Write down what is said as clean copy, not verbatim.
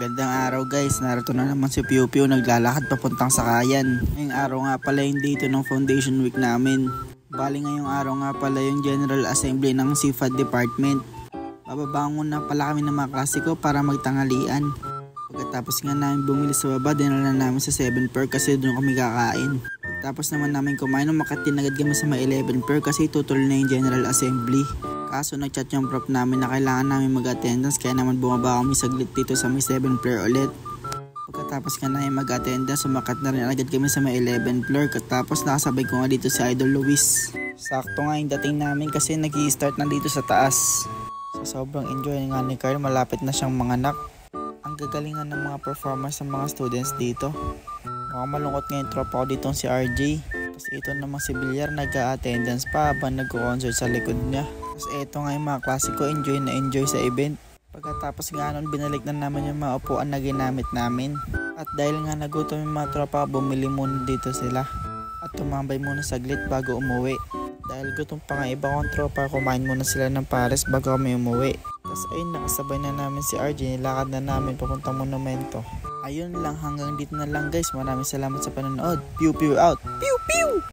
Magandang araw guys, narito na naman si Piu Piu naglalakad papuntang Sakayan. Ngayong araw nga pala yung dito ng Foundation Week namin. Bali ngayong araw nga pala yung General Assembly ng CFAD Department. Bababangon na pala kami ng mga klasiko para magtanghalian. Pagkatapos nga namin bumili sa baba, dinala namin sa 7 per kasi doon kami kakain. Tapos naman namin kumain, makatin agad kami sa may 11 per kasi tutuloy na yung General Assembly. Kaso nagchat yung prof namin na kailangan namin mag-attendance kaya naman bumaba kami saglit dito sa may 7 floor ulit. Pagkatapos ka na yung mag-attendance, sumakat na rin agad kami sa may 11 floor. Tapos nakasabay ko nga dito si Idol Luis. Sakto nga yung dating namin kasi nag-i-start na dito sa taas. So sobrang enjoy nga ni Carl, malapit na siyang manganak. Ang gagalingan ng mga performance ng mga students dito. Mukhang malungkot nga yung tropa ko dito si RJ. Tapos ito namang si Villar nag-attendance pa habang nag-concert sa likod niya. Tapos eto nga yung mga klase ko, enjoy na enjoy sa event. Pagkatapos nga nun, binalik na naman yung mga upuan na ginamit namin. At dahil nga nagutom yung mga tropa, bumili muna dito sila. At tumambay muna saglit bago umuwi. Dahil gutom pa nga iba kong tropa, kumain muna sila ng pares bago kami umuwi. Tapos ayun, nakasabay na namin si RJ, nilakad na namin papunta monumento. Ayun lang, hanggang dito na lang guys. Maraming salamat sa panonood. Piu Piu out! Piu Piu!